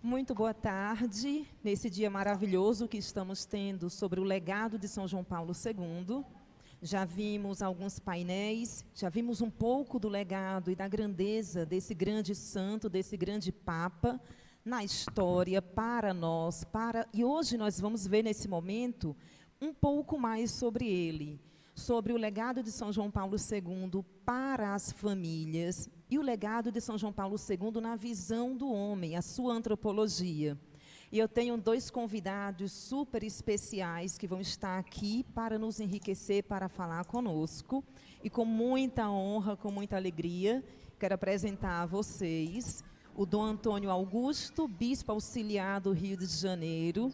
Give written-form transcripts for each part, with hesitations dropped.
Muito boa tarde, nesse dia maravilhoso que estamos tendo sobre o legado de São João Paulo II. Já vimos alguns painéis, já vimos um pouco do legado e da grandeza desse grande santo, desse grande Papa, na história, para nós, e hoje nós vamos ver nesse momento um pouco mais sobre ele, sobre o legado de São João Paulo II para as famílias e o legado de São João Paulo II na visão do homem, a sua antropologia. E eu tenho dois convidados super especiais que vão estar aqui para nos enriquecer, para falar conosco. E com muita honra, com muita alegria, quero apresentar a vocês o Dom Antônio Augusto, bispo auxiliar do Rio de Janeiro,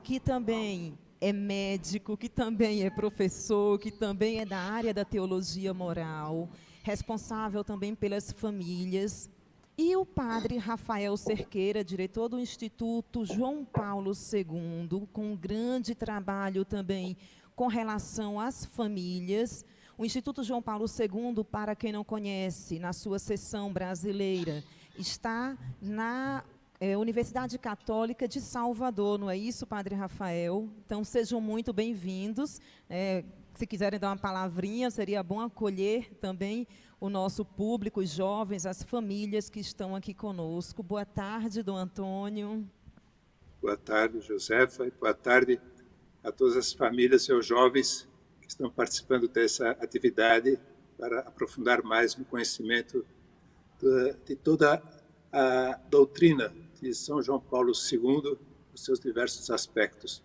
que também é médico, que também é professor, que também é da área da teologia moral, responsável também pelas famílias. E o padre Rafael Cerqueira, diretor do Instituto João Paulo II, com um grande trabalho também com relação às famílias. O Instituto João Paulo II, para quem não conhece, na sua seção brasileira, está na Universidade Católica de Salvador, não é isso, padre Rafael? Então, sejam muito bem-vindos. Se quiserem dar uma palavrinha, seria bom acolher também o nosso público, os jovens, as famílias que estão aqui conosco. Boa tarde, Dom Antônio. Boa tarde, Josefa, e boa tarde a todas as famílias e os jovens que estão participando dessa atividade para aprofundar mais no conhecimento de toda a doutrina de São João Paulo II, os seus diversos aspectos.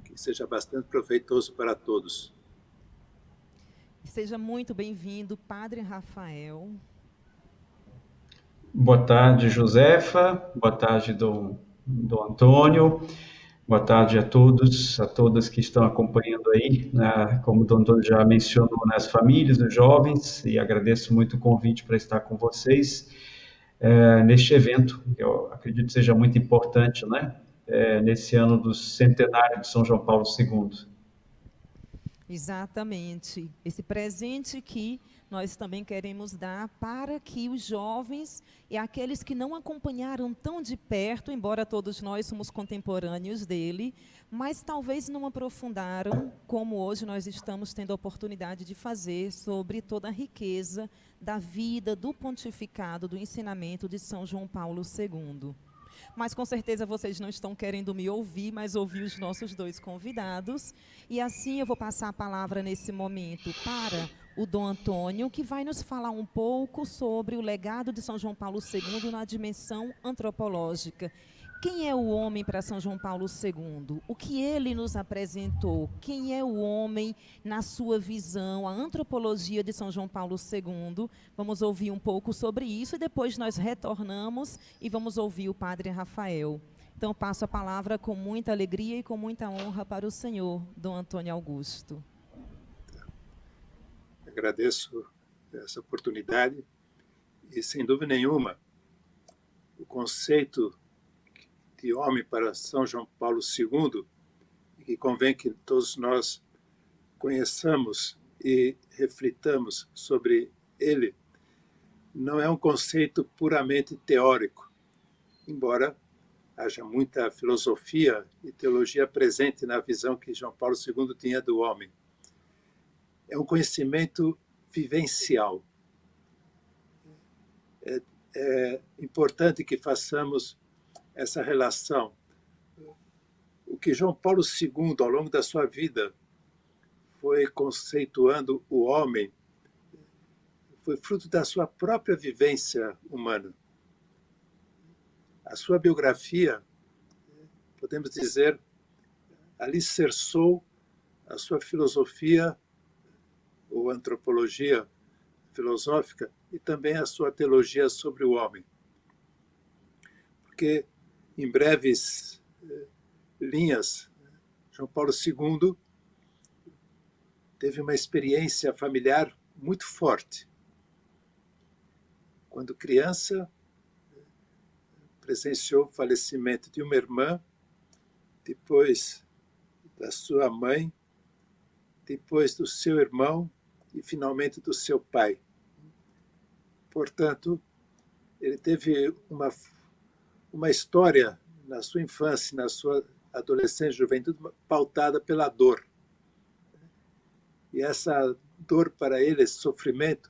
Que seja bastante proveitoso para todos. Seja muito bem-vindo, padre Rafael. Boa tarde, Josefa. Boa tarde, Dom Antônio. Boa tarde a todos, a todas que estão acompanhando aí, né? Como o Dom Antônio já mencionou, nas famílias, nos jovens, e agradeço muito o convite para estar com vocês neste evento, que eu acredito seja muito importante, né? Nesse ano do centenário de São João Paulo II. Exatamente. Esse presente que nós também queremos dar para que os jovens e aqueles que não acompanharam tão de perto, embora todos nós somos contemporâneos dele, mas talvez não aprofundaram, como hoje nós estamos tendo a oportunidade de fazer, sobre toda a riqueza da vida, do pontificado, do ensinamento de São João Paulo II. Mas com certeza vocês não estão querendo me ouvir, mas ouvir os nossos dois convidados. E assim eu vou passar a palavra nesse momento para o Dom Antônio, que vai nos falar um pouco sobre o legado de São João Paulo II na dimensão antropológica. Quem é o homem para São João Paulo II? O que ele nos apresentou? Quem é o homem na sua visão? A antropologia de São João Paulo II. Vamos ouvir um pouco sobre isso e depois nós retornamos e vamos ouvir o padre Rafael. Então, passo a palavra com muita alegria e com muita honra para o senhor, Dom Antônio Augusto. Agradeço essa oportunidade e, sem dúvida nenhuma, o conceito de homem para São João Paulo II, que convém que todos nós conheçamos e reflitamos sobre ele, não é um conceito puramente teórico, embora haja muita filosofia e teologia presente na visão que João Paulo II tinha do homem. É um conhecimento vivencial. É importante que façamos essa relação. O que João Paulo II, ao longo da sua vida, foi conceituando o homem, foi fruto da sua própria vivência humana. A sua biografia, podemos dizer, alicerçou a sua filosofia ou antropologia filosófica e também a sua teologia sobre o homem. Porque, em breves linhas, João Paulo II teve uma experiência familiar muito forte. Quando criança, presenciou o falecimento de uma irmã, depois da sua mãe, depois do seu irmão e, finalmente, do seu pai. Portanto, ele teve uma história na sua infância, na sua adolescência, juventude, pautada pela dor. E essa dor para ele, esse sofrimento,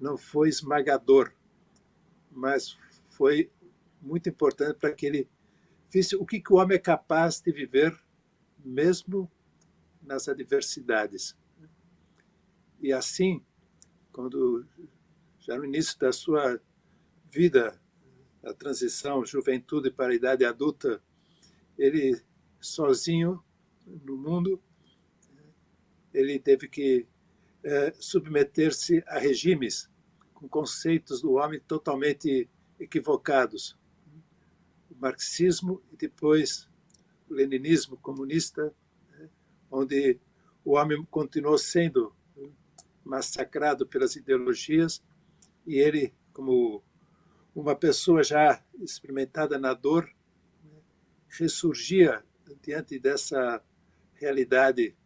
não foi esmagador, mas foi muito importante para que ele visse o que o homem é capaz de viver mesmo nas adversidades. E assim, quando já no início da sua vida, a transição juventude para a idade adulta, ele sozinho no mundo, ele teve que submeter-se a regimes com conceitos do homem totalmente equivocados. O marxismo e depois o leninismo comunista, onde o homem continuou sendo massacrado pelas ideologias e ele, como uma pessoa já experimentada na dor, ressurgia diante dessa realidade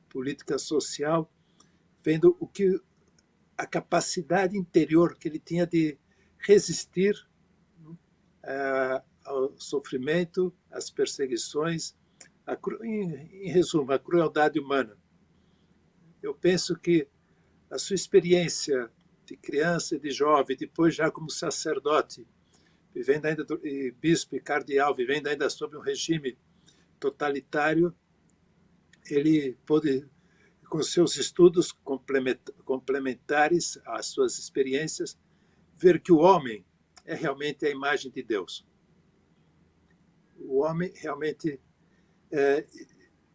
política social, vendo o que a capacidade interior que ele tinha de resistir ao sofrimento, às perseguições, em resumo, a crueldade humana. Eu penso que a sua experiência de criança e de jovem, depois já como sacerdote, vivendo ainda bispo e cardeal, vivendo ainda sob um regime totalitário, ele pôde, com seus estudos complementares às suas experiências, ver que o homem é realmente a imagem de Deus. O homem realmente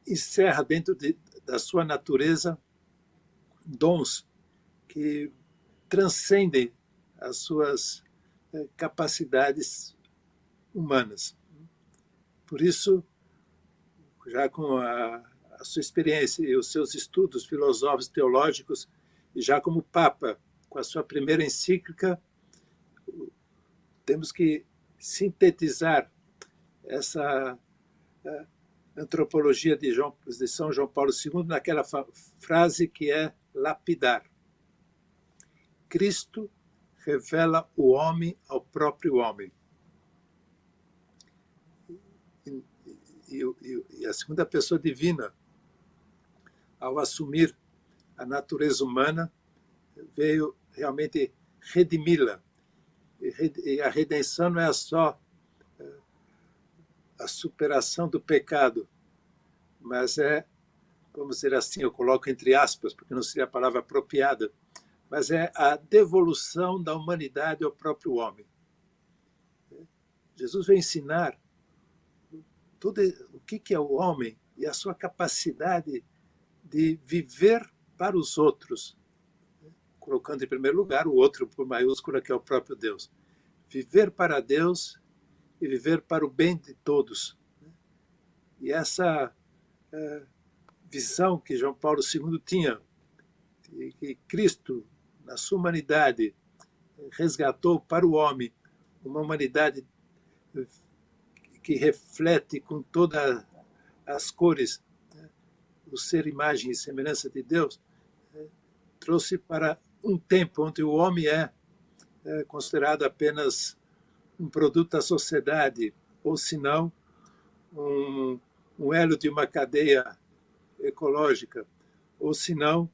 encerra dentro da sua natureza dons que transcendem as suas capacidades humanas. Por isso, já com a sua experiência e os seus estudos filosóficos teológicos, e já como Papa, com a sua primeira encíclica, temos que sintetizar essa antropologia de São João Paulo II naquela frase que é lapidar. Cristo revela o homem ao próprio homem. E a segunda pessoa divina, ao assumir a natureza humana, veio realmente redimi-la. E a redenção não é só a superação do pecado, mas vamos dizer assim, eu coloco entre aspas, porque não seria a palavra apropriada, mas é a devolução da humanidade ao próprio homem. Jesus veio ensinar tudo o que é o homem e a sua capacidade de viver para os outros, colocando em primeiro lugar o outro por maiúscula, que é o próprio Deus. Viver para Deus e viver para o bem de todos. E essa visão que João Paulo II tinha, que Cristo, na sua humanidade, resgatou para o homem uma humanidade que reflete com todas as cores o ser imagem e semelhança de Deus, trouxe para um tempo onde o homem é considerado apenas um produto da sociedade, ou se não, um elo de uma cadeia ecológica, ou se não,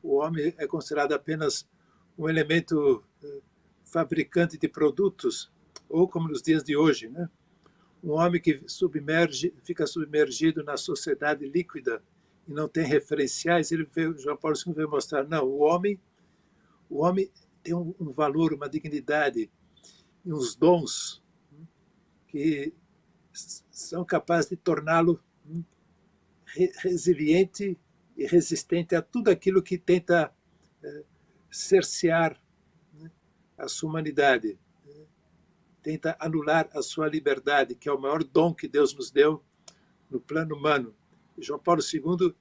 o homem é considerado apenas um elemento fabricante de produtos, ou como nos dias de hoje, né? Um homem que fica submergido na sociedade líquida e não tem referenciais. João Paulo II veio mostrar, não, o homem tem um valor, uma dignidade e uns dons que são capazes de torná-lo resiliente e resistente a tudo aquilo que tenta cercear a sua humanidade, tenta anular a sua liberdade, que é o maior dom que Deus nos deu no plano humano. E João Paulo II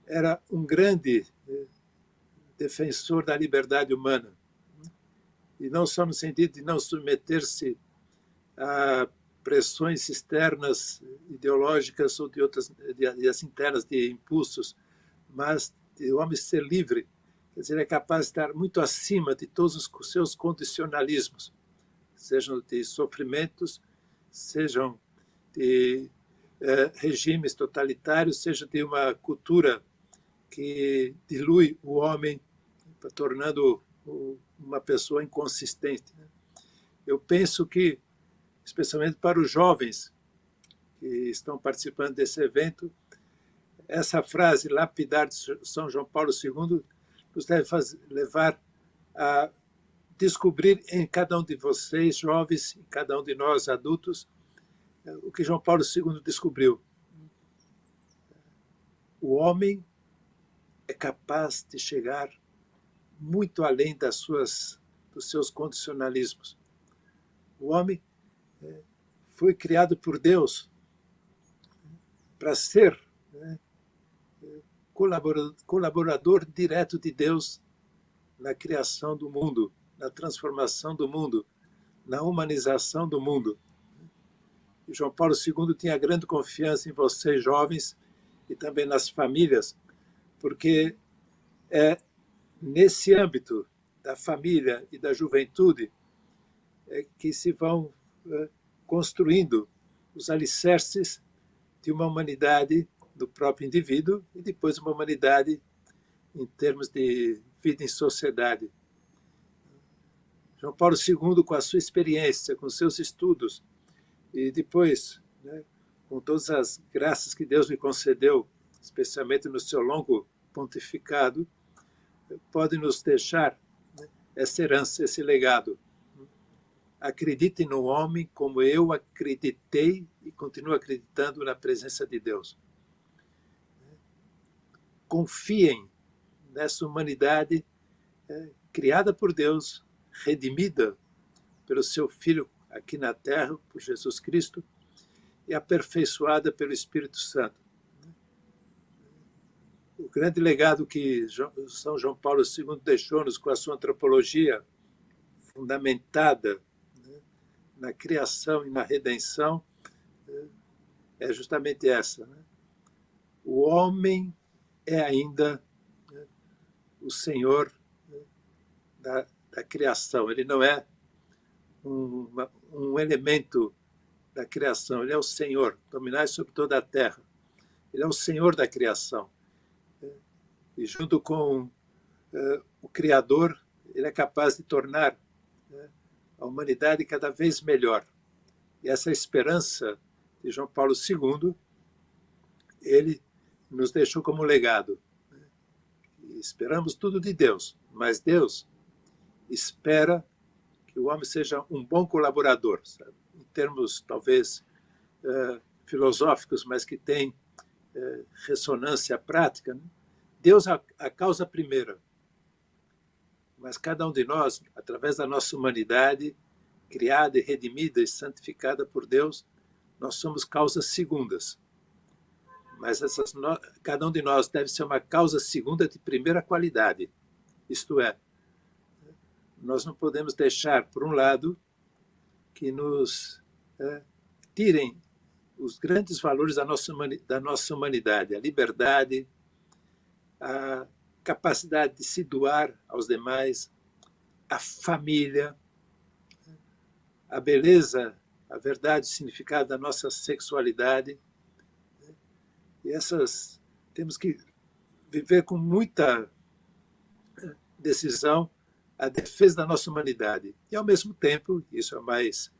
era um grande defensor da liberdade humana, e não só no sentido de não submeter-se a pressões externas ideológicas ou de outras as internas de impulsos, mas de o homem ser livre, quer dizer, é capaz de estar muito acima de todos os seus condicionalismos, sejam de sofrimentos, sejam de regimes totalitários, seja de uma cultura que dilui o homem, tornando uma pessoa inconsistente. Eu penso que, especialmente para os jovens que estão participando desse evento, essa frase lapidar de São João Paulo II nos deve levar a descobrir em cada um de vocês, jovens, em cada um de nós, adultos, o que João Paulo II descobriu. O homem é capaz de chegar muito além dos seus condicionalismos. O homem foi criado por Deus para ser colaborador direto de Deus na criação do mundo, na transformação do mundo, na humanização do mundo. E João Paulo II tinha grande confiança em vocês, jovens, e também nas famílias, porque é nesse âmbito da família e da juventude que se vão construindo os alicerces de uma humanidade do próprio indivíduo e depois uma humanidade em termos de vida em sociedade. João Paulo II, com a sua experiência, com seus estudos, e depois, com todas as graças que Deus lhe concedeu, especialmente no seu longo pontificado, pode nos deixar essa herança, esse legado. Acreditem no homem como eu acreditei e continuo acreditando na presença de Deus. Confiem nessa humanidade criada por Deus, redimida pelo seu Filho aqui na Terra, por Jesus Cristo, e aperfeiçoada pelo Espírito Santo. O grande legado que São João Paulo II deixou-nos com a sua antropologia fundamentada na criação e na redenção é justamente essa. O homem é ainda o Senhor da criação. Ele não é um elemento da criação. Ele é o Senhor, dominai sobre toda a terra. Ele é o Senhor da criação. E junto com o Criador, ele é capaz de tornar a humanidade cada vez melhor. E essa esperança de João Paulo II, ele nos deixou como legado. E esperamos tudo de Deus, mas Deus espera que o homem seja um bom colaborador, sabe? Em termos talvez filosóficos, mas que tem ressonância prática, né? Deus é a causa primeira, mas cada um de nós, através da nossa humanidade, criada e redimida e santificada por Deus, nós somos causas segundas. Mas cada um de nós deve ser uma causa segunda de primeira qualidade. Isto é, nós não podemos deixar, por um lado, que nos tirem os grandes valores da nossa humanidade, a liberdade, a capacidade de se doar aos demais, a família, a beleza, a verdade, o significado da nossa sexualidade. E temos que viver com muita decisão a defesa da nossa humanidade. E, ao mesmo tempo, isso é mais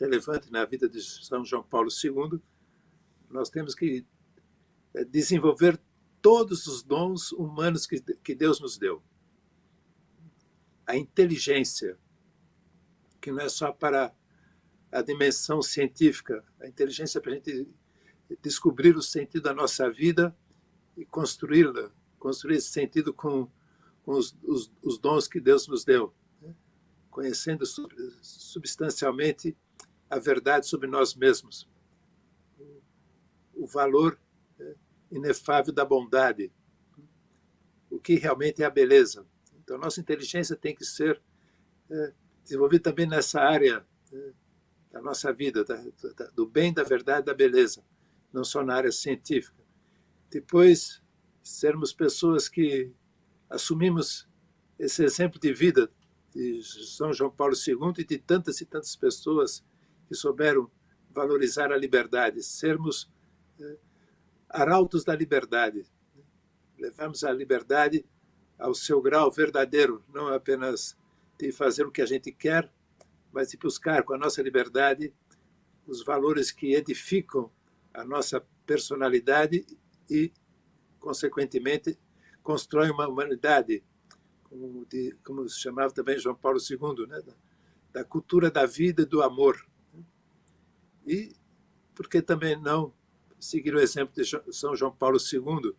relevante na vida de São João Paulo II, nós temos que desenvolver todos os dons humanos que Deus nos deu. A inteligência, que não é só para a dimensão científica, a inteligência para a gente descobrir o sentido da nossa vida e construir esse sentido com os dons que Deus nos deu, conhecendo substancialmente a verdade sobre nós mesmos, o valor inefável da bondade, o que realmente é a beleza. Então, nossa inteligência tem que ser desenvolvida também nessa área da nossa vida, do bem, da verdade, da beleza, não só na área científica. Depois, sermos pessoas que assumimos esse exemplo de vida de São João Paulo II e de tantas e tantas pessoas que souberam valorizar a liberdade, sermos arautos da liberdade. Levamos a liberdade ao seu grau verdadeiro, não apenas de fazer o que a gente quer, mas de buscar com a nossa liberdade os valores que edificam a nossa personalidade e, consequentemente, constroem uma humanidade, como se chamava também João Paulo II, né? Da cultura da vida e do amor. E por que também não seguir o exemplo de São João Paulo II,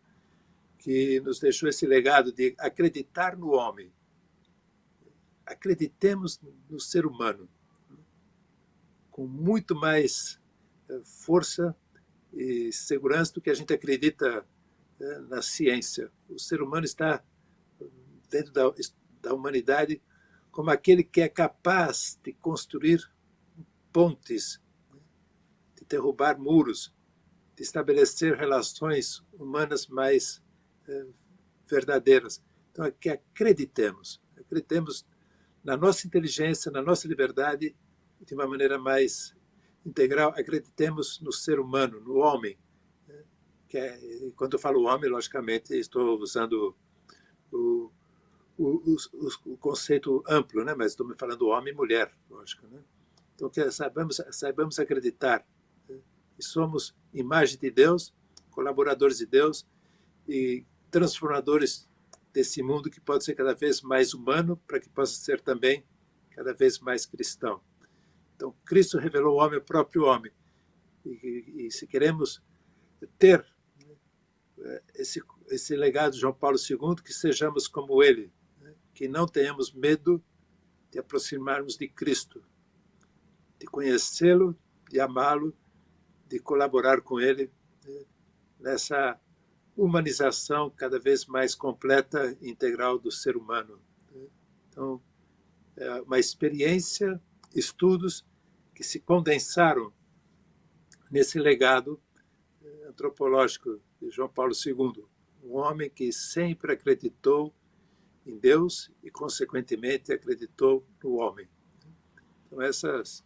que nos deixou esse legado de acreditar no homem. Acreditemos no ser humano, com muito mais força e segurança do que a gente acredita na ciência. O ser humano está dentro da humanidade como aquele que é capaz de construir pontes, de derrubar muros, de estabelecer relações humanas mais verdadeiras. Então, é que acreditemos na nossa inteligência, na nossa liberdade, de uma maneira mais integral, acreditemos no ser humano, no homem. Quando eu falo homem, logicamente, estou usando o conceito amplo, né? Mas estou me falando homem e mulher, lógico. Né? Então, que saibamos acreditar que somos imagem de Deus, colaboradores de Deus e transformadores desse mundo que pode ser cada vez mais humano para que possa ser também cada vez mais cristão. Então, Cristo revelou o homem, o próprio homem. E se queremos ter esse legado de João Paulo II, que sejamos como ele, né? Que não tenhamos medo de aproximarmos de Cristo, de conhecê-lo, de amá-lo, de colaborar com ele, né? Nessa humanização cada vez mais completa e integral do ser humano. Né? Então, é uma experiência, estudos que se condensaram nesse legado antropológico de João Paulo II, um homem que sempre acreditou em Deus e, consequentemente, acreditou no homem. Então, essas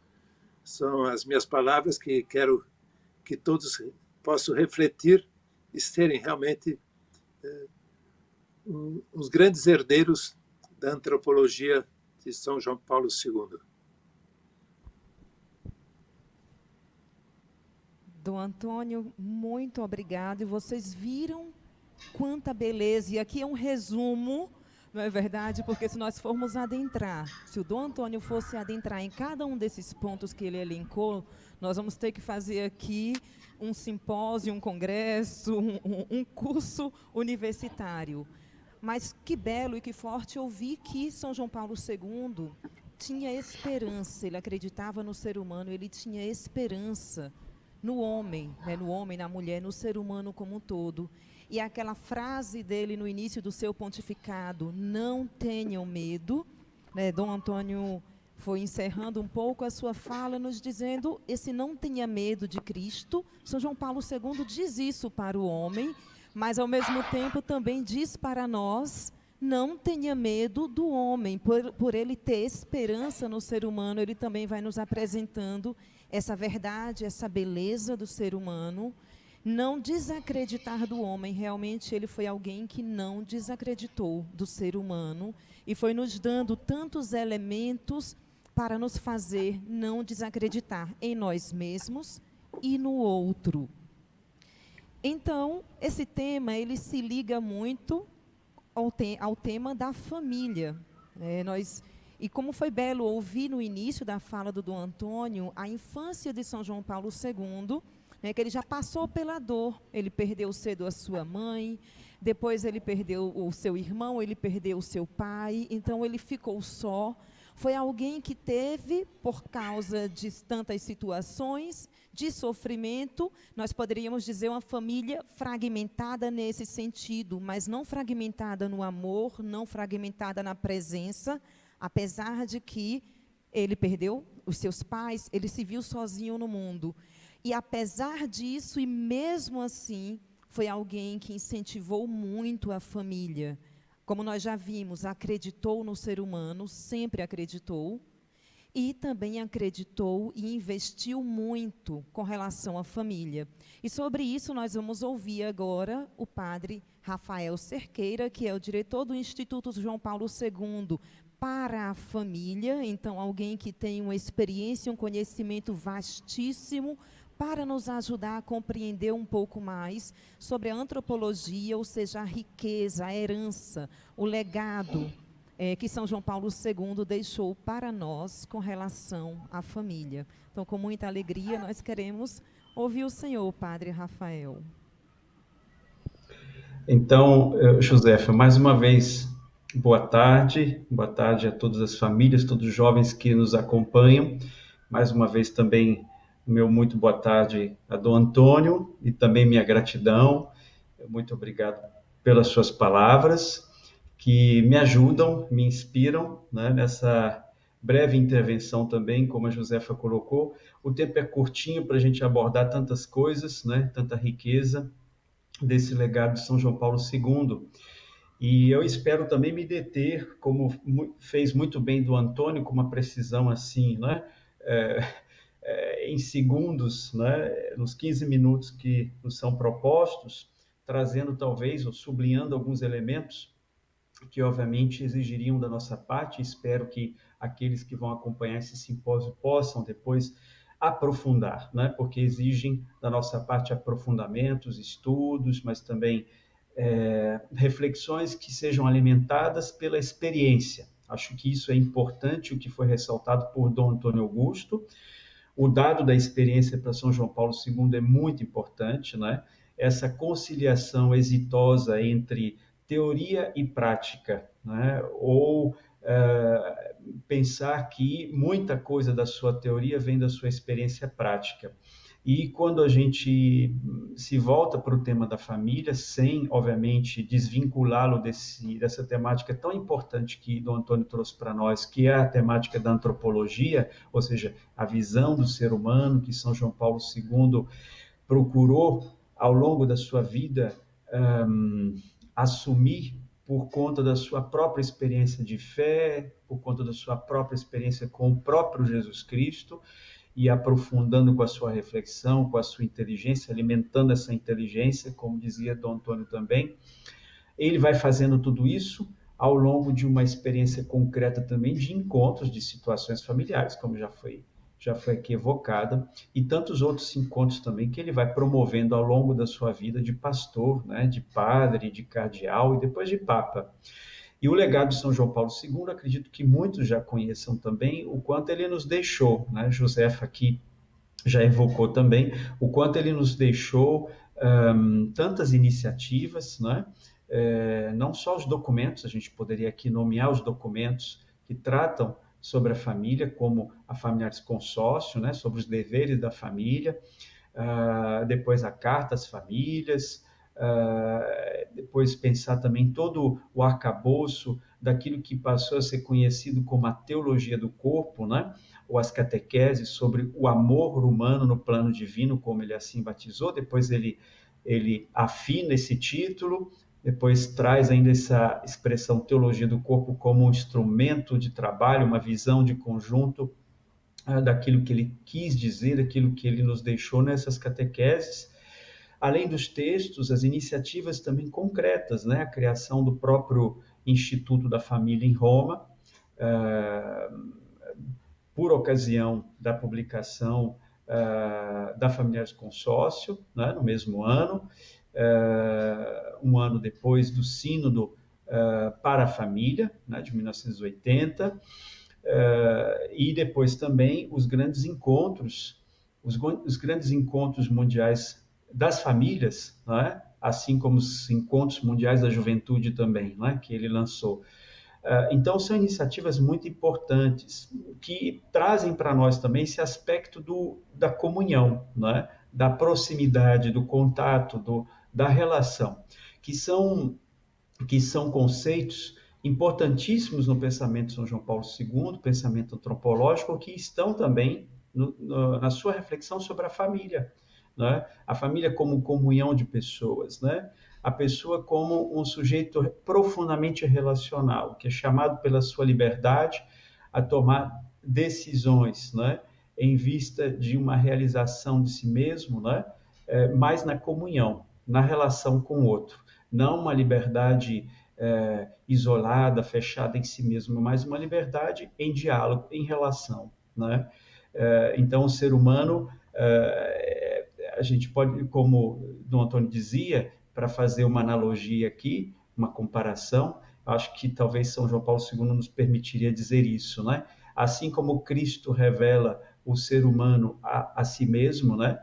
são as minhas palavras que quero que todos possam refletir e serem realmente os grandes herdeiros da antropologia de São João Paulo II. Dom Antônio, muito obrigado. E vocês viram quanta beleza. E aqui é um resumo, não é verdade? Porque se nós formos adentrar, se o Dom Antônio fosse adentrar em cada um desses pontos que ele elencou, nós vamos ter que fazer aqui um simpósio, um congresso, um curso universitário. Mas que belo e que forte ouvir que São João Paulo II tinha esperança, ele acreditava no ser humano, ele tinha esperança no homem, né, no homem, na mulher, no ser humano como um todo. E aquela frase dele no início do seu pontificado, não tenham medo, né, Dom Antônio foi encerrando um pouco a sua fala, nos dizendo, esse não tenha medo de Cristo. São João Paulo II diz isso para o homem, mas ao mesmo tempo também diz para nós, não tenha medo do homem, por ele ter esperança no ser humano, ele também vai nos apresentando essa verdade, essa beleza do ser humano, não desacreditar do homem. Realmente ele foi alguém que não desacreditou do ser humano e foi nos dando tantos elementos para nos fazer não desacreditar em nós mesmos e no outro. Então, esse tema, ele se liga muito ao tema da família. E como foi belo ouvir no início da fala do Dom Antônio, a infância de São João Paulo II, né, que ele já passou pela dor, ele perdeu cedo a sua mãe, depois ele perdeu o seu irmão, ele perdeu o seu pai, então ele ficou só. Foi alguém que teve, por causa de tantas situações de sofrimento, nós poderíamos dizer uma família fragmentada nesse sentido, mas não fragmentada no amor, não fragmentada na presença, apesar de que ele perdeu os seus pais, ele se viu sozinho no mundo. E apesar disso, e mesmo assim, foi alguém que incentivou muito a família. Como nós já vimos, acreditou no ser humano, sempre acreditou. e também acreditou e investiu muito com relação à família. E sobre isso nós vamos ouvir agora o padre Rafael Cerqueira, que é o diretor do Instituto João Paulo II para a família, então alguém que tem uma experiência, um conhecimento vastíssimo para nos ajudar a compreender um pouco mais sobre a antropologia, ou seja, a riqueza, a herança, o legado que São João Paulo II deixou para nós com relação à família. Então, com muita alegria, nós queremos ouvir o senhor, Padre Rafael. Então, Josefa, mais uma vez, boa tarde a todas as famílias, todos os jovens que nos acompanham. Mais uma vez também, meu muito boa tarde a Dom Antônio e também minha gratidão. Muito obrigado pelas suas palavras, que me ajudam, me inspiram, né, nessa breve intervenção também, como a Josefa colocou. O tempo é curtinho para a gente abordar tantas coisas, né, tanta riqueza desse legado de São João Paulo II. E eu espero também me deter, como fez muito bem do Antônio, com uma precisão assim, né, em segundos, né, nos 15 minutos que nos são propostos, trazendo talvez ou sublinhando alguns elementos que obviamente exigiriam da nossa parte. Espero que aqueles que vão acompanhar esse simpósio possam depois aprofundar, né? Porque exigem da nossa parte aprofundamentos, estudos, mas também reflexões que sejam alimentadas pela experiência. Acho que isso é importante, o que foi ressaltado por Dom Antônio Augusto. O dado da experiência para São João Paulo II é muito importante, né? Essa conciliação exitosa entre teoria e prática, né? Ou pensar que muita coisa da sua teoria vem da sua experiência prática. E quando a gente se volta para o tema da família, sem, obviamente, desvinculá-lo dessa temática tão importante que Dom Antônio trouxe para nós, que é a temática da antropologia, ou seja, a visão do ser humano, que São João Paulo II procurou, ao longo da sua vida, assumir por conta da sua própria experiência de fé, por conta da sua própria experiência com o próprio Jesus Cristo, e aprofundando com a sua reflexão, com a sua inteligência, alimentando essa inteligência, como dizia Dom Antônio também. Ele vai fazendo tudo isso ao longo de uma experiência concreta também de encontros, de situações familiares, como já foi aqui evocada, e tantos outros encontros também que ele vai promovendo ao longo da sua vida de pastor, né, de padre, de cardeal e depois de papa. E o legado de São João Paulo II, acredito que muitos já conheçam também o quanto ele nos deixou, né? Josefa aqui já evocou também o quanto ele nos deixou tantas iniciativas, né? Não só os documentos, a gente poderia aqui nomear os documentos que tratam sobre a família, como a Familiares Consórcio, né? Sobre os deveres da família, depois a Carta às Famílias, depois pensar também todo o arcabouço daquilo que passou a ser conhecido como a teologia do corpo, né? Ou as catequeses sobre o amor humano no plano divino, como ele assim batizou. Depois ele afina esse título, depois traz ainda essa expressão teologia do corpo como um instrumento de trabalho, uma visão de conjunto daquilo que ele quis dizer, daquilo que ele nos deixou nessas catequeses. Além dos textos, as iniciativas também concretas, né? A criação do próprio Instituto da Família em Roma, por ocasião da publicação da Familiares Consórcio, né? No mesmo ano, um ano depois do Sínodo para a Família, né? De 1980, e depois também os grandes encontros mundiais das famílias, não é? Assim como os encontros mundiais da juventude também, não é? Que ele lançou. Então, são iniciativas muito importantes que trazem para nós também esse aspecto da comunhão, não é? Da proximidade, do contato, da relação, que são conceitos importantíssimos no pensamento de São João Paulo II, pensamento antropológico, que estão também na sua reflexão sobre a família. Né? A família como comunhão de pessoas, né? A pessoa como um sujeito profundamente relacional, que é chamado pela sua liberdade a tomar decisões, né, em vista de uma realização de si mesmo, né, mais na comunhão, na relação com o outro. Não uma liberdade isolada, fechada em si mesmo, mas uma liberdade em diálogo, em relação, né? Então, o ser humano, a gente pode, como Dom Antônio dizia, para fazer uma analogia aqui, uma comparação, acho que talvez São João Paulo II nos permitiria dizer isso, né? Assim como Cristo revela o ser humano a si mesmo, né?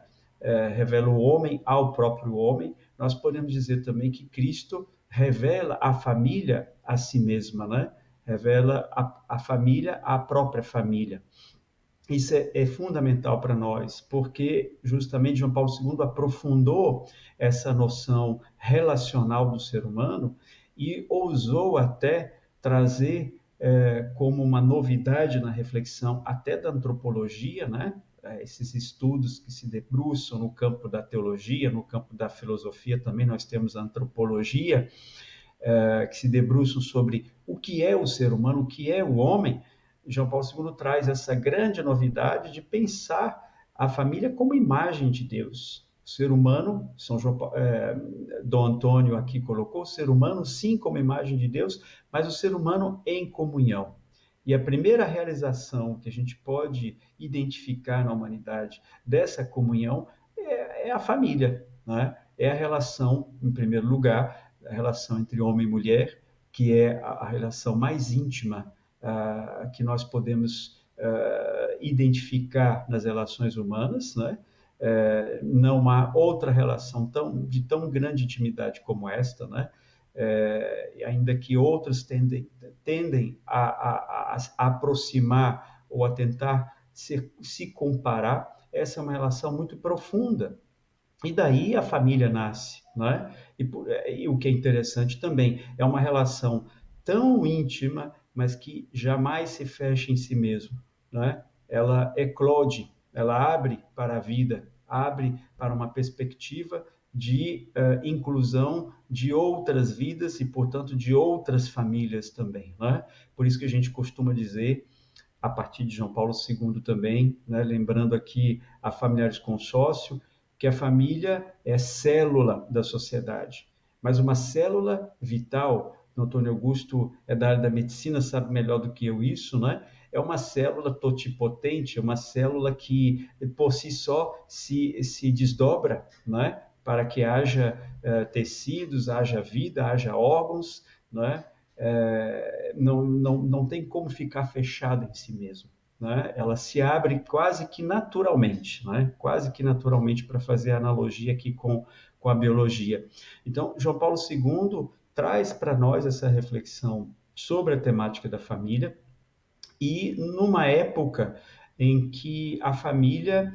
Revela o homem ao próprio homem, nós podemos dizer também que Cristo revela a família a si mesma, né? Revela a família à própria família. Isso é fundamental para nós, porque justamente João Paulo II aprofundou essa noção relacional do ser humano e ousou até trazer como uma novidade na reflexão até da antropologia, né? Esses estudos que se debruçam no campo da teologia, no campo da filosofia também nós temos a antropologia, que se debruçam sobre o que é o ser humano, o que é o homem. João Paulo II traz essa grande novidade de pensar a família como imagem de Deus. O ser humano, Dom Antônio aqui colocou, o ser humano sim como imagem de Deus, mas o ser humano em comunhão. E a primeira realização que a gente pode identificar na humanidade dessa comunhão é a família, né? É a relação, em primeiro lugar, a relação entre homem e mulher, que é a relação mais íntima que nós podemos identificar nas relações humanas, né? Não há outra relação de tão grande intimidade como esta, né? Ainda que outras tendem a aproximar ou a tentar se comparar, essa é uma relação muito profunda. E daí a família nasce, né? E o que é interessante também, é uma relação tão íntima, mas que jamais se fecha em si mesmo, né? Ela eclode, ela abre para a vida, abre para uma perspectiva de inclusão de outras vidas e, portanto, de outras famílias também, né? Por isso que a gente costuma dizer, a partir de João Paulo II também, né, lembrando aqui a Familiares Consórcio, que a família é célula da sociedade, mas uma célula vital. Antônio Augusto é da área da medicina, sabe melhor do que eu isso, né? É uma célula totipotente, é uma célula que por si só se desdobra, né? Para que haja tecidos, haja vida, haja órgãos, né? Não tem como ficar fechada em si mesma, né? Ela se abre quase que naturalmente, né? Quase que naturalmente, para fazer a analogia aqui com a biologia. Então, João Paulo II traz para nós essa reflexão sobre a temática da família e numa época em que a família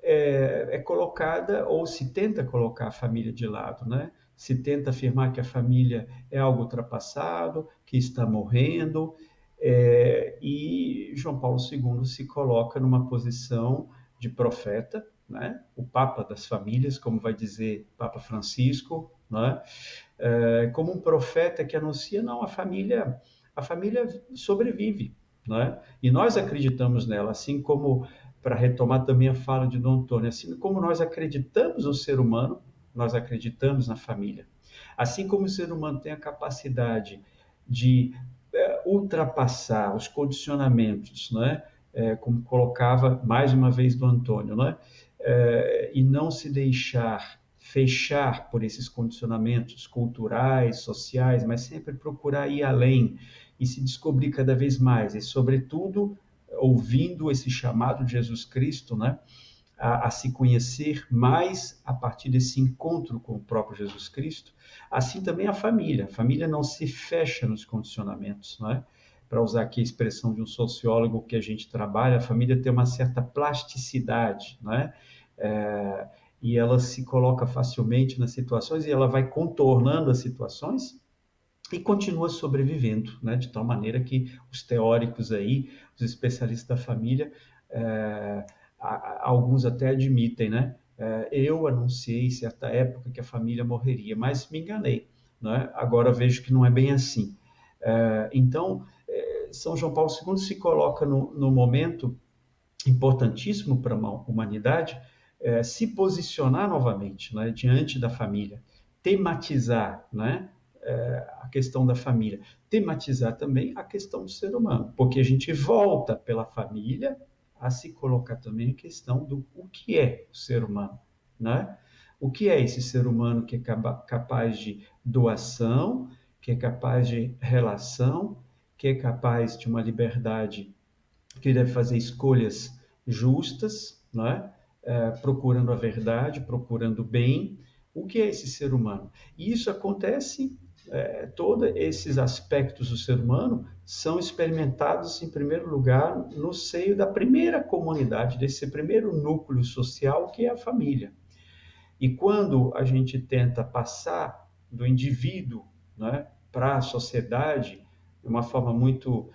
é colocada, ou se tenta colocar a família de lado, né? Se tenta afirmar que a família é algo ultrapassado, que está morrendo, e João Paulo II se coloca numa posição de profeta, né? O Papa das famílias, como vai dizer Papa Francisco, né? Como um profeta que anuncia, não, a família sobrevive, né? E nós acreditamos nela, assim como, para retomar também a fala de Dom Antônio, assim como nós acreditamos no ser humano, nós acreditamos na família. Assim como o ser humano tem a capacidade de ultrapassar os condicionamentos, né? Como colocava mais uma vez do Antônio, né? E não se deixar fechar por esses condicionamentos culturais, sociais, mas sempre procurar ir além e se descobrir cada vez mais, e sobretudo ouvindo esse chamado de Jesus Cristo, né? A se conhecer mais a partir desse encontro com o próprio Jesus Cristo. Assim também a família não se fecha nos condicionamentos, não é? Para usar aqui a expressão de um sociólogo que a gente trabalha, a família tem uma certa plasticidade, não é? E ela se coloca facilmente nas situações e ela vai contornando as situações e continua sobrevivendo, né? De tal maneira que os teóricos aí, os especialistas da família, alguns até admitem, né? Eu anunciei em certa época que a família morreria, mas me enganei, né? Agora vejo que não é bem assim. Então, São João Paulo II se coloca no momento importantíssimo para a humanidade, se posicionar novamente, né, diante da família, tematizar, né, a questão da família, tematizar também a questão do ser humano, porque a gente volta pela família a se colocar também a questão do o que é o ser humano, né? O que é esse ser humano que é capaz de doação, que é capaz de relação, que é capaz de uma liberdade, que deve fazer escolhas justas, né? Procurando a verdade, procurando o bem. O que é esse ser humano? E isso acontece, todos esses aspectos do ser humano são experimentados, em primeiro lugar, no seio da primeira comunidade, desse primeiro núcleo social, que é a família. E quando a gente tenta passar do indivíduo, né, para a sociedade, de uma forma muito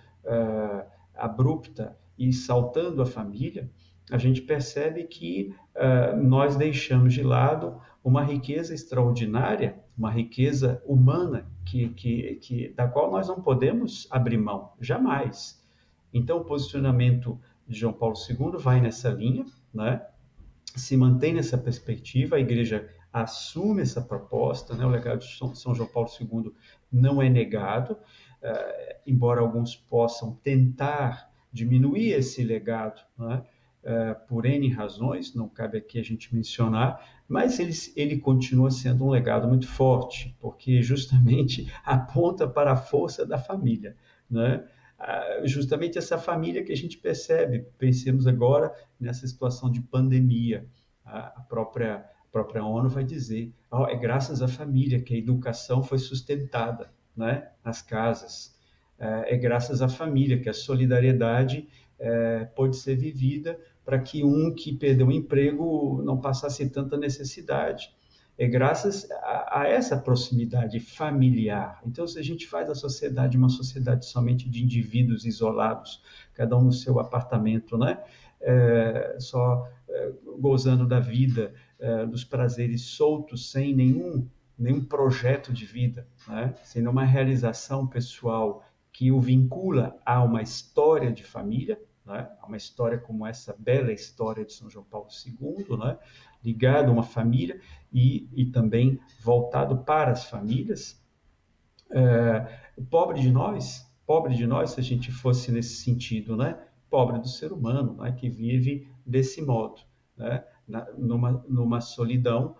abrupta e saltando a família, a gente percebe que nós deixamos de lado uma riqueza extraordinária, uma riqueza humana da qual nós não podemos abrir mão, jamais. Então, o posicionamento de João Paulo II vai nessa linha, né? Se mantém nessa perspectiva, a igreja assume essa proposta, né? O legado de São João Paulo II não é negado, embora alguns possam tentar diminuir esse legado, né? Por N razões, não cabe aqui a gente mencionar, mas ele continua sendo um legado muito forte, porque justamente aponta para a força da família, né? Justamente essa família que a gente percebe. Pensemos agora nessa situação de pandemia. A própria ONU vai dizer, é graças à família que a educação foi sustentada, né, nas casas. É graças à família que a solidariedade pode ser vivida para que que perdeu o emprego não passasse tanta necessidade. É graças a essa proximidade familiar. Então, se a gente faz a sociedade uma sociedade somente de indivíduos isolados, cada um no seu apartamento, né? Só gozando da vida, dos prazeres soltos, sem nenhum projeto de vida, né? Sem nenhuma realização pessoal que o vincula a uma história de família, né? A uma história como essa bela história de São João Paulo II, né? Ligado a uma família e também voltado para as famílias. Pobre de nós se a gente fosse nesse sentido, né? Pobre do ser humano, né? Que vive desse modo, né? Numa solidão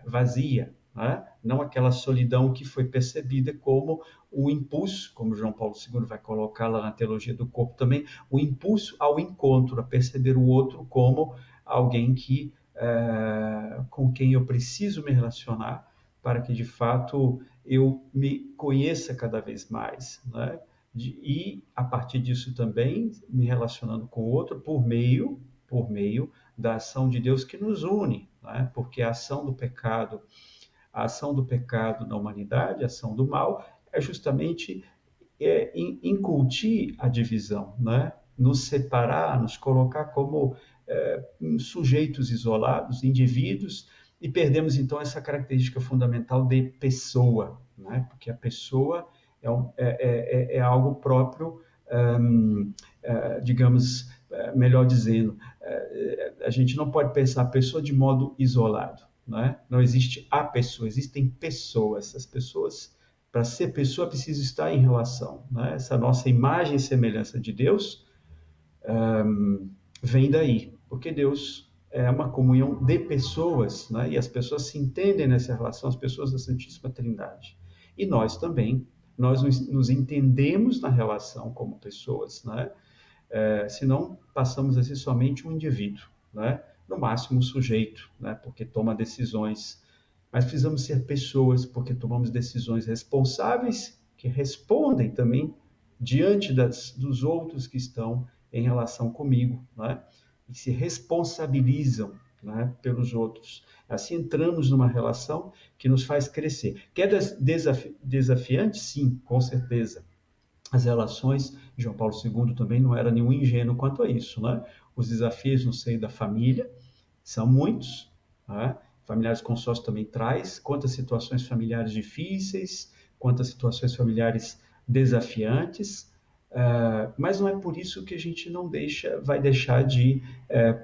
vazia, né? Não aquela solidão que foi percebida como o impulso, como João Paulo II vai colocar lá na Teologia do Corpo também, o impulso ao encontro, a perceber o outro como alguém com quem eu preciso me relacionar para que, de fato, eu me conheça cada vez mais, né? E, a partir disso também, me relacionando com o outro por meio da ação de Deus que nos une, né? Porque a ação do pecado na humanidade, a ação do mal, é justamente incutir a divisão, né? Nos separar, nos colocar como sujeitos isolados, indivíduos, e perdemos então essa característica fundamental de pessoa, né? Porque a pessoa é algo próprio, digamos, melhor dizendo, a gente não pode pensar a pessoa de modo isolado, né? Não existe a pessoa, existem pessoas. As pessoas, para ser pessoa, precisam estar em relação, né? Essa nossa imagem e semelhança de Deus vem daí, porque Deus é uma comunhão de pessoas, né? E as pessoas se entendem nessa relação, as pessoas da Santíssima Trindade. E nós também, nós nos entendemos na relação como pessoas, né? Senão passamos a ser somente um indivíduo, né? No máximo um sujeito, né? Porque toma decisões, mas precisamos ser pessoas porque tomamos decisões responsáveis que respondem também diante dos outros que estão em relação comigo, né? E se responsabilizam, né, pelos outros. Assim entramos numa relação que nos faz crescer. Que é desafiante? Sim, com certeza. As relações, João Paulo II também não era nenhum ingênuo quanto a isso, né? Os desafios no seio da família são muitos, né? Familiares Consórcio também traz quantas situações familiares difíceis, quantas situações familiares desafiantes, Mas não é por isso que a gente não vai deixar de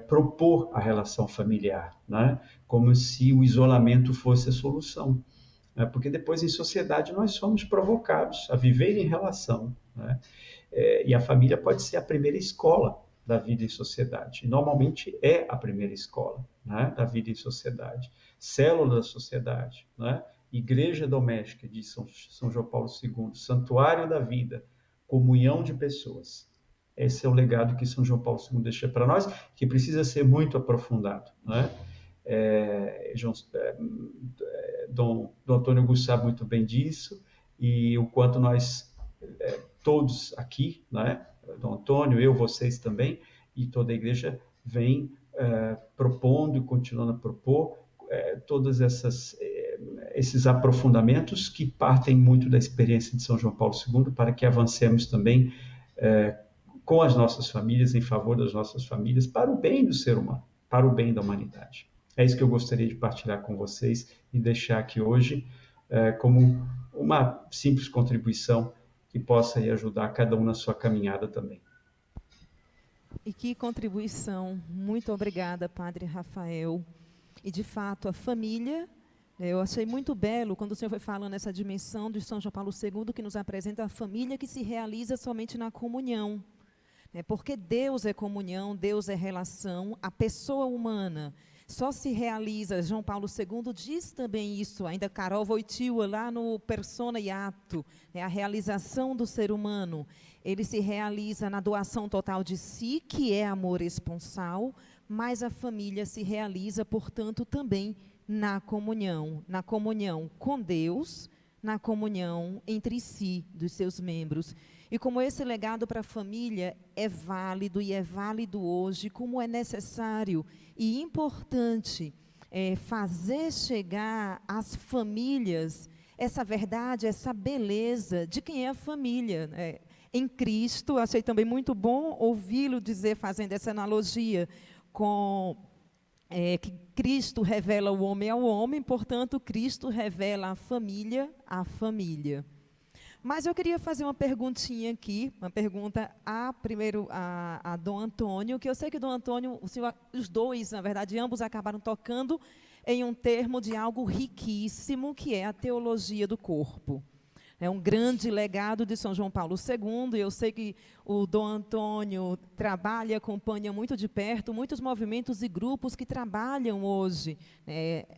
propor a relação familiar, né? Como se o isolamento fosse a solução. Né? Porque depois, em sociedade, nós somos provocados a viver em relação. Né? E a família pode ser a primeira escola da vida em sociedade. E normalmente é a primeira escola, né, da vida em sociedade. Célula da sociedade, né? Igreja doméstica de São João Paulo II, santuário da vida, comunhão de pessoas. Esse é o legado que São João Paulo II deixa para nós, que precisa ser muito aprofundado. Né? Dom Antônio Augusto sabe muito bem disso, e o quanto nós, todos aqui, né, Dom Antônio, eu, vocês também, e toda a igreja vem propondo e continuando a propor todos esses aprofundamentos que partem muito da experiência de São João Paulo II, para que avancemos também com as nossas famílias, em favor das nossas famílias, para o bem do ser humano, para o bem da humanidade. É isso que eu gostaria de partilhar com vocês e deixar aqui hoje como uma simples contribuição que possa aí ajudar cada um na sua caminhada também. E que contribuição. Muito obrigada, Padre Rafael. E, de fato, a família, eu achei muito belo quando o senhor foi falando essa dimensão de São João Paulo II, que nos apresenta a família que se realiza somente na comunhão. Porque Deus é comunhão, Deus é relação, a pessoa humana só se realiza, João Paulo II diz também isso, ainda Karol Wojtyła, lá no Persona e Ato, a realização do ser humano, ele se realiza na doação total de si, que é amor esponsal, mas a família se realiza, portanto, também na comunhão com Deus, na comunhão entre si, dos seus membros. E como esse legado para a família é válido e é válido hoje, como é necessário e importante fazer chegar às famílias essa verdade, essa beleza de quem é a família. Em Cristo, achei também muito bom ouvi-lo dizer, fazendo essa analogia com que Cristo revela o homem ao homem, portanto, Cristo revela a família à família. Mas eu queria fazer uma perguntinha aqui, uma pergunta primeiro a Dom Antônio, que eu sei que Dom Antônio, os dois, na verdade, ambos acabaram tocando em um termo de algo riquíssimo, que é a teologia do corpo. É um grande legado de São João Paulo II, e eu sei que o Dom Antônio trabalha, acompanha muito de perto muitos movimentos e grupos que trabalham hoje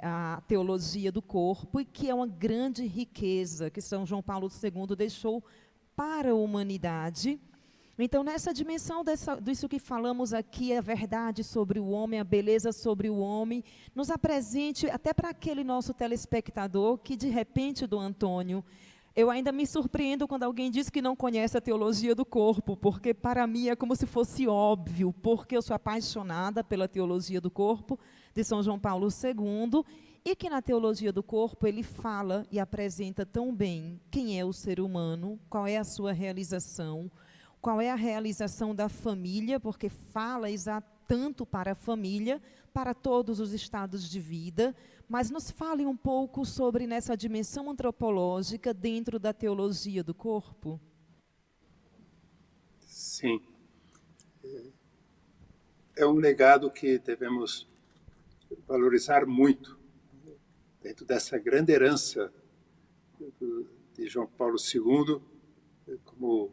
a teologia do corpo, e que é uma grande riqueza que São João Paulo II deixou para a humanidade. Então, nessa dimensão disso que falamos aqui, a verdade sobre o homem, a beleza sobre o homem, nos apresente até para aquele nosso telespectador que, de repente, Dom Antônio, eu ainda me surpreendo quando alguém diz que não conhece a teologia do corpo, porque para mim é como se fosse óbvio, porque eu sou apaixonada pela teologia do corpo de São João Paulo II, e que na teologia do corpo ele fala e apresenta tão bem quem é o ser humano, qual é a sua realização, qual é a realização da família, porque fala tanto para a família, para todos os estados de vida, mas nos fale um pouco sobre nessa dimensão antropológica dentro da teologia do corpo. Sim. É um legado que devemos valorizar muito, dentro dessa grande herança de João Paulo II, como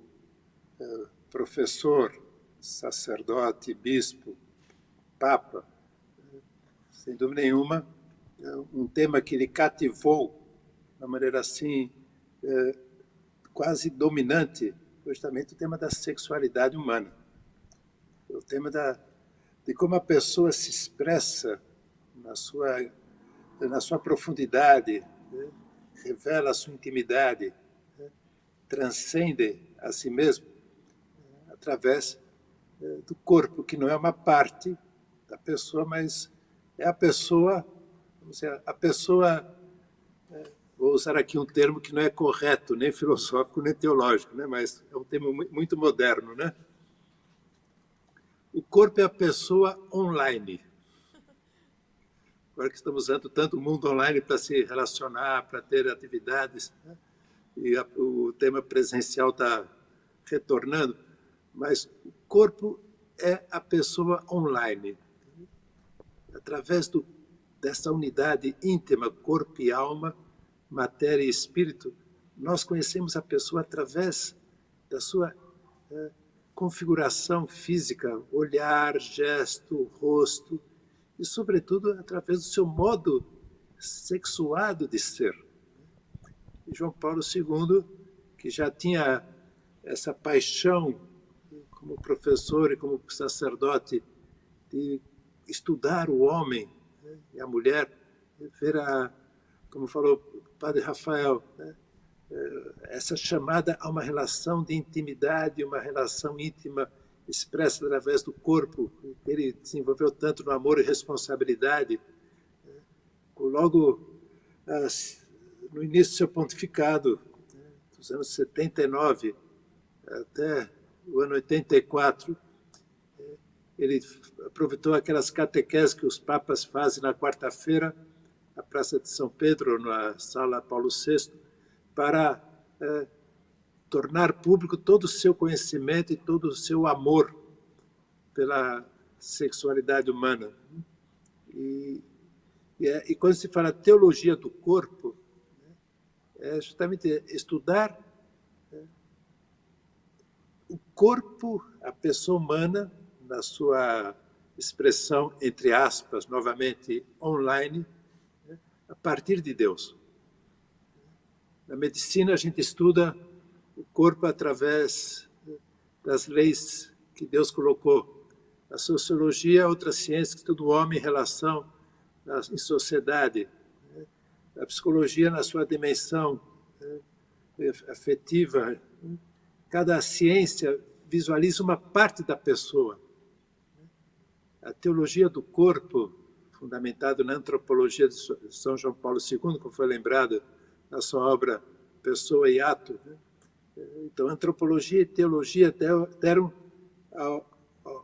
professor, sacerdote, bispo, papa. Sem dúvida nenhuma, um tema que ele cativou de uma maneira assim, quase dominante, justamente o tema da sexualidade humana. O tema de como a pessoa se expressa na sua profundidade, né? Revela a sua intimidade, né? Transcende a si mesmo, através do corpo, que não é uma parte da pessoa, mas é a pessoa, vou usar aqui um termo que não é correto, nem filosófico, nem teológico, né? Mas é um termo muito moderno, né? O corpo é a pessoa online. Agora que estamos usando tanto o mundo online para se relacionar, para ter atividades, né? E o tema presencial está retornando, mas o corpo é a pessoa online. Através dessa unidade íntima, corpo e alma, matéria e espírito, nós conhecemos a pessoa através da sua configuração física, olhar, gesto, rosto, e, sobretudo, através do seu modo sexuado de ser. E João Paulo II, que já tinha essa paixão como professor e como sacerdote de estudar o homem, né, e a mulher, ver como falou o padre Rafael, né, essa chamada a uma relação de intimidade, uma relação íntima expressa através do corpo, que ele desenvolveu tanto no amor e responsabilidade. Logo no início do seu pontificado, dos anos 79 até o ano 84, ele aproveitou aquelas catequeses que os papas fazem na quarta-feira, na Praça de São Pedro, na Sala Paulo VI, para tornar público todo o seu conhecimento e todo o seu amor pela sexualidade humana. E quando se fala teologia do corpo, é justamente estudar o corpo, a pessoa humana, na sua expressão, entre aspas, novamente, online, a partir de Deus. Na medicina, a gente estuda o corpo através das leis que Deus colocou. A sociologia é outra ciência que estuda o homem em relação em sociedade. A psicologia na sua dimensão afetiva. Cada ciência visualiza uma parte da pessoa. A teologia do corpo, fundamentada na antropologia de São João Paulo II, como foi lembrado na sua obra Pessoa e Ato. Então, antropologia e teologia deram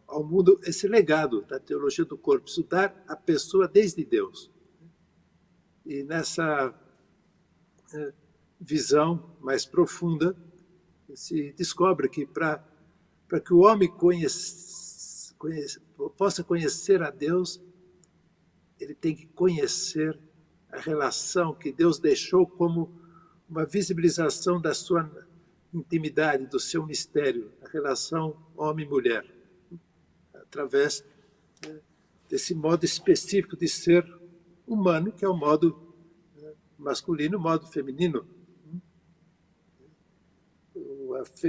ao mundo esse legado da teologia do corpo, estudar a pessoa desde Deus. E nessa visão mais profunda, se descobre que para que o homem possa conhecer a Deus, ele tem que conhecer a relação que Deus deixou como uma visibilização da sua intimidade, do seu mistério, a relação homem-mulher, através desse modo específico de ser humano, que é o modo masculino e o modo feminino.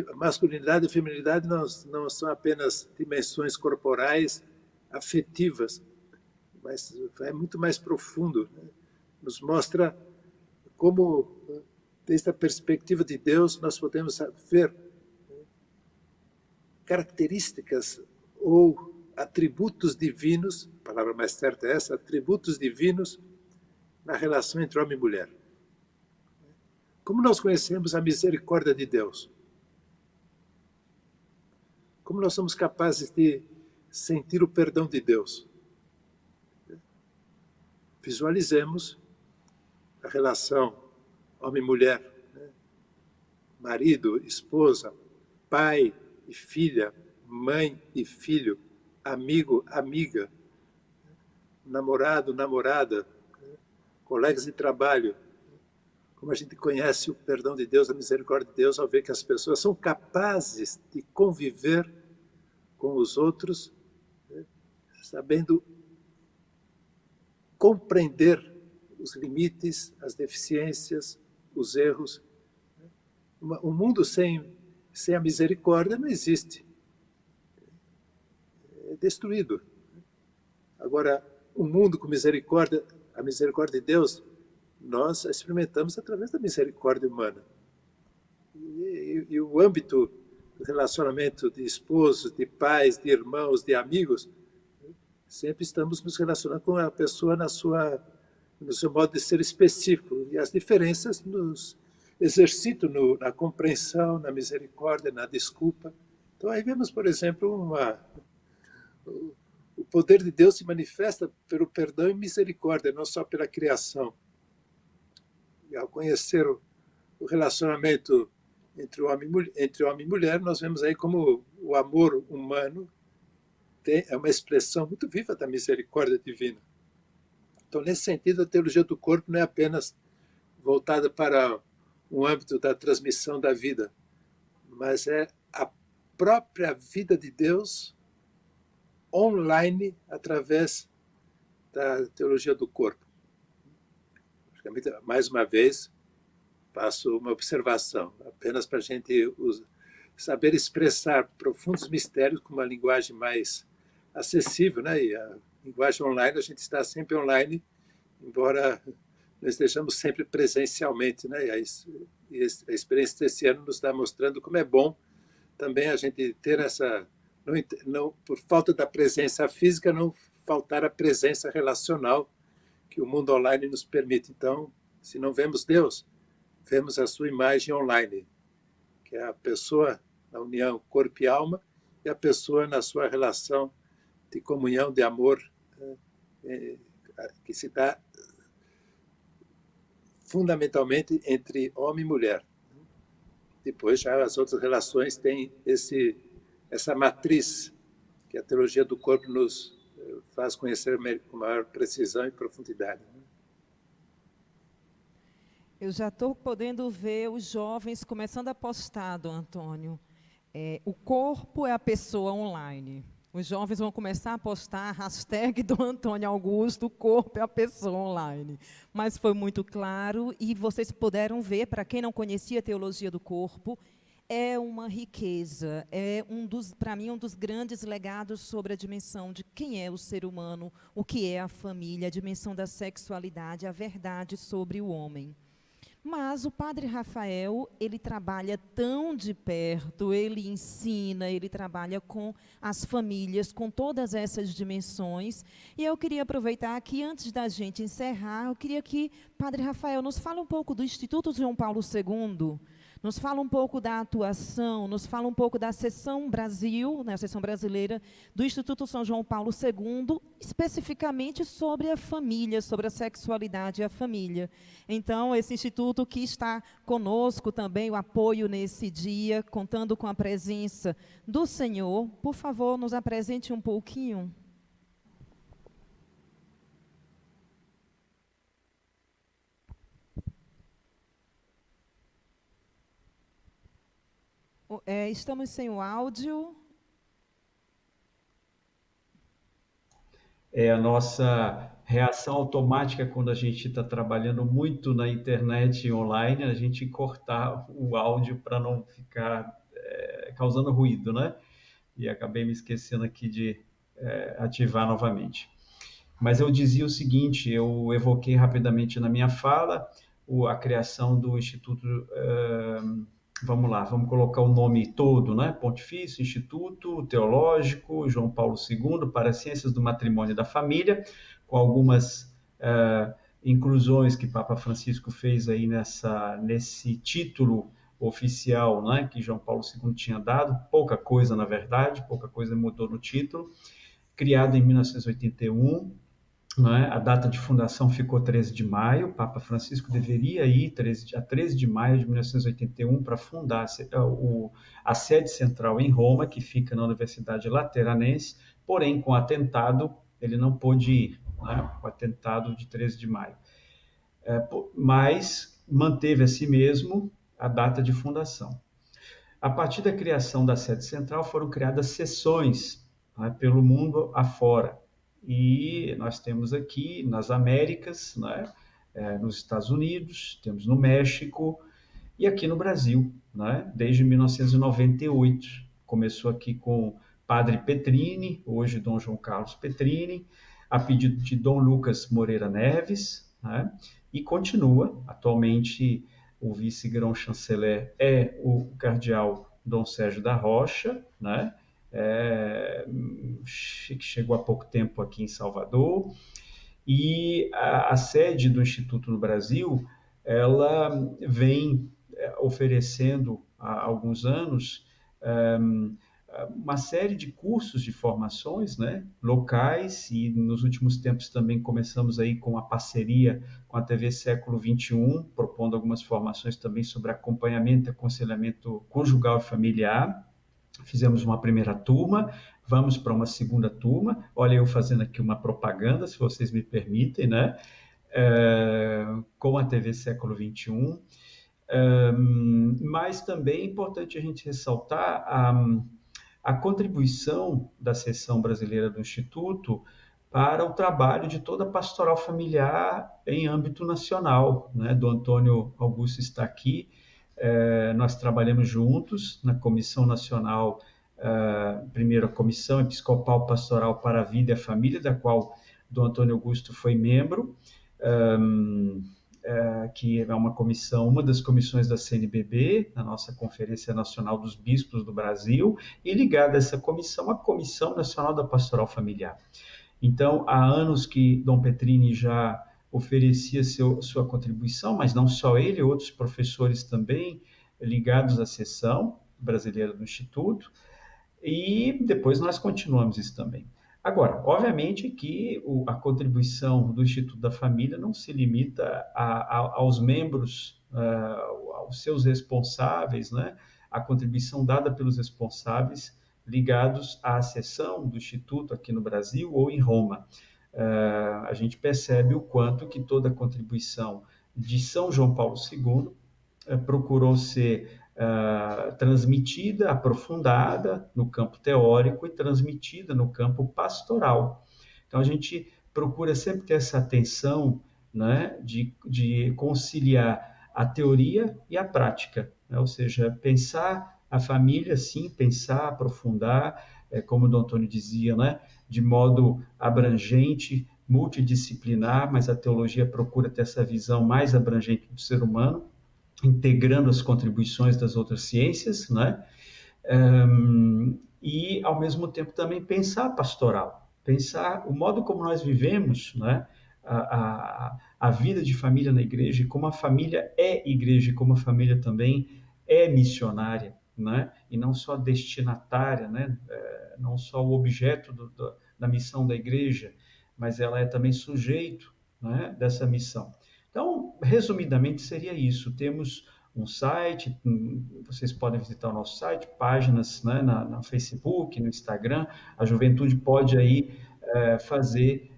A masculinidade e a feminilidade não são apenas dimensões corporais, afetivas, mas é muito mais profundo. Né? Nos mostra como, desde a perspectiva de Deus, nós podemos ver características ou atributos divinos, a palavra mais certa é essa, atributos divinos na relação entre homem e mulher. Como nós conhecemos a misericórdia de Deus? Como nós somos capazes de sentir o perdão de Deus? Visualizemos a relação homem-mulher, né? Marido, esposa, pai e filha, mãe e filho, amigo, amiga, namorado, namorada, colegas de trabalho. Como a gente conhece o perdão de Deus, a misericórdia de Deus, ao ver que as pessoas são capazes de conviver com os outros, né, sabendo compreender os limites, as deficiências, os erros. Um mundo sem a misericórdia não existe. É destruído. Agora, um mundo com misericórdia, a misericórdia de Deus, nós a experimentamos através da misericórdia humana. E o âmbito do relacionamento de esposos, de pais, de irmãos, de amigos, sempre estamos nos relacionando com a pessoa no seu modo de ser específico. E as diferenças nos exercitam na compreensão, na misericórdia, na desculpa. Então, aí vemos, por exemplo, o poder de Deus se manifesta pelo perdão e misericórdia, não só pela criação. E ao conhecer o relacionamento entre homem e mulher, nós vemos aí como o amor humano é uma expressão muito viva da misericórdia divina. Então, nesse sentido, a teologia do corpo não é apenas voltada para o âmbito da transmissão da vida, mas é a própria vida de Deus online através da teologia do corpo. Mais uma vez, faço uma observação, apenas para a gente saber expressar profundos mistérios com uma linguagem mais acessível, né? E a linguagem online, a gente está sempre online, embora nós estejamos sempre presencialmente, né? E a experiência desse ano nos está mostrando como é bom também a gente ter essa, não por falta da presença física, não faltar a presença relacional que o mundo online nos permite. Então, se não vemos Deus, vemos a sua imagem online, que é a pessoa na união corpo e alma e a pessoa na sua relação de comunhão, de amor, que se dá fundamentalmente entre homem e mulher. Depois, já as outras relações têm essa matriz que a teologia do corpo nos faz conhecer com maior precisão e profundidade. Eu já estou podendo ver os jovens começando a postar, Dom Antônio. O corpo é a pessoa online. Os jovens vão começar a postar a hashtag do Antônio Augusto, o corpo é a pessoa online. Mas foi muito claro e vocês puderam ver, para quem não conhecia a teologia do corpo, é uma riqueza, para mim, um dos grandes legados sobre a dimensão de quem é o ser humano, o que é a família, a dimensão da sexualidade, a verdade sobre o homem. Mas o Padre Rafael, ele trabalha tão de perto, ele ensina, ele trabalha com as famílias, com todas essas dimensões. E eu queria aproveitar aqui, antes da gente encerrar, eu queria que Padre Rafael nos fale um pouco do Instituto João Paulo II, nos fala um pouco da atuação, nos fala um pouco da seção Brasil, né, a seção brasileira do Instituto São João Paulo II, especificamente sobre a família, sobre a sexualidade e a família. Então, esse instituto que está conosco também, o apoio nesse dia, contando com a presença do Senhor, por favor, nos apresente um pouquinho. Estamos sem o áudio. É a nossa reação automática quando a gente está trabalhando muito na internet e online, a gente cortar o áudio para não ficar causando ruído, né? E acabei me esquecendo aqui de ativar novamente. Mas eu dizia o seguinte, eu evoquei rapidamente na minha fala a criação do Instituto... Vamos lá, vamos colocar o nome todo, né? Pontifício, Instituto Teológico, João Paulo II, para as Ciências do Matrimônio e da Família, com algumas inclusões que Papa Francisco fez aí nesse título oficial, né? Que João Paulo II tinha dado, pouca coisa, na verdade, pouca coisa mudou no título, criado em 1981, né? A data de fundação ficou 13 de maio, Papa Francisco deveria ir a 13 de maio de 1981 para fundar a sede central em Roma, que fica na Universidade Lateranense, porém, com o atentado, ele não pôde ir, né? O atentado de 13 de maio. Mas manteve assim mesmo a data de fundação. A partir da criação da sede central, foram criadas seções, né, pelo mundo afora. E nós temos aqui nas Américas, né, nos Estados Unidos, temos no México e aqui no Brasil, né, desde 1998. Começou aqui com Padre Petrini, hoje Dom João Carlos Petrini, a pedido de Dom Lucas Moreira Neves, né, e continua. Atualmente, o vice-grão-chanceler é o cardeal Dom Sérgio da Rocha, né, que chegou há pouco tempo aqui em Salvador, e a sede do Instituto no Brasil, ela vem oferecendo há alguns anos uma série de cursos de formações, né, locais, e nos últimos tempos também começamos aí com a parceria com a TV Século XXI, propondo algumas formações também sobre acompanhamento e aconselhamento conjugal e familiar. Fizemos uma primeira turma, vamos para uma segunda turma. Olha, eu fazendo aqui uma propaganda, se vocês me permitem, né? Com a TV Século XXI. Mas também é importante a gente ressaltar a contribuição da seção brasileira do Instituto para o trabalho de toda a pastoral familiar em âmbito nacional, né? Do Antônio Augusto está aqui, nós trabalhamos juntos na Comissão Nacional, primeiro a Comissão Episcopal Pastoral para a Vida e a Família, da qual do Antônio Augusto foi membro, que é uma das comissões da CNBB, na nossa Conferência Nacional dos Bispos do Brasil, e ligada a essa comissão, a Comissão Nacional da Pastoral Familiar. Então, há anos que Dom Petrini já oferecia sua contribuição, mas não só ele, outros professores também ligados à seção brasileira do Instituto, e depois nós continuamos isso também. Agora, obviamente que a contribuição do Instituto da Família não se limita aos membros, aos seus responsáveis, né? A contribuição dada pelos responsáveis ligados à seção do Instituto aqui no Brasil ou em Roma. A gente percebe o quanto que toda a contribuição de São João Paulo II procurou ser transmitida, aprofundada no campo teórico e transmitida no campo pastoral. Então, a gente procura sempre ter essa atenção, né, de conciliar a teoria e a prática, né? Ou seja, pensar a família, sim, pensar, aprofundar, como o Dom Antônio dizia, né, de modo abrangente, multidisciplinar, mas a teologia procura ter essa visão mais abrangente do ser humano, integrando as contribuições das outras ciências, né? E, ao mesmo tempo, também pensar a pastoral, pensar o modo como nós vivemos, né? A vida de família na igreja, e como a família é igreja, e como a família também é missionária, né? E não só destinatária, né? Não só o objeto da missão da igreja, mas ela é também sujeito, né, dessa missão. Então, resumidamente, seria isso. Temos um site, vocês podem visitar o nosso site, páginas, né, na Facebook, no Instagram. A juventude pode aí fazer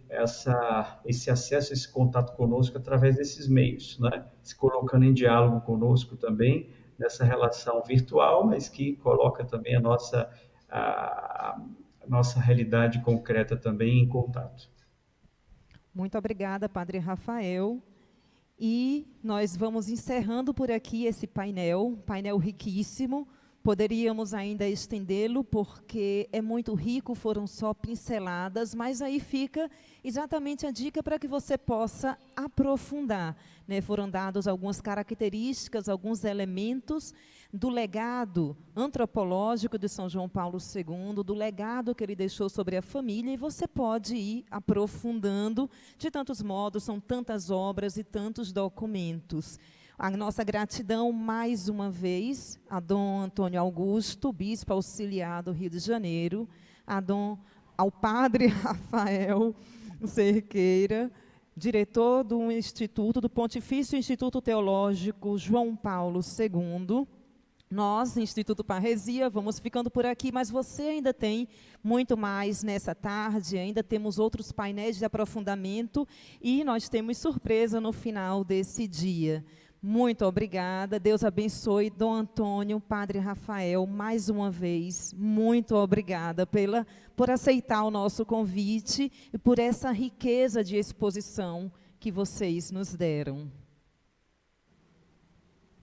esse acesso, esse contato conosco através desses meios, né? Se colocando em diálogo conosco também, nessa relação virtual, mas que coloca também a nossa realidade concreta também em contato. Muito obrigada, Padre Rafael. E nós vamos encerrando por aqui esse painel riquíssimo. Poderíamos ainda estendê-lo, porque é muito rico, foram só pinceladas, mas aí fica exatamente a dica para que você possa aprofundar, né? Foram dadas algumas características, alguns elementos do legado antropológico de São João Paulo II, do legado que ele deixou sobre a família, e você pode ir aprofundando de tantos modos, são tantas obras e tantos documentos. A nossa gratidão, mais uma vez, a Dom Antônio Augusto, bispo auxiliar do Rio de Janeiro, ao Padre Rafael Cerqueira, diretor do Pontifício Instituto Teológico João Paulo II. Nós, Instituto Parresia, vamos ficando por aqui, mas você ainda tem muito mais nessa tarde, ainda temos outros painéis de aprofundamento e nós temos surpresa no final desse dia. Muito obrigada, Deus abençoe Dom Antônio, Padre Rafael, mais uma vez, muito obrigada por aceitar o nosso convite e por essa riqueza de exposição que vocês nos deram.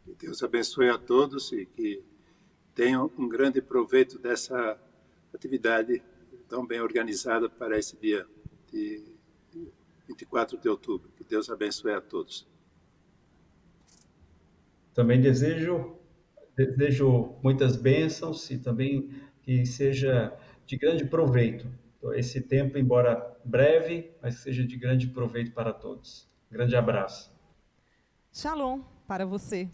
Que Deus abençoe a todos e que tenham um grande proveito dessa atividade tão bem organizada para esse dia de 24 de outubro. Que Deus abençoe a todos. Também desejo muitas bênçãos e também que seja de grande proveito. Esse tempo, embora breve, mas seja de grande proveito para todos. Grande abraço. Shalom para você.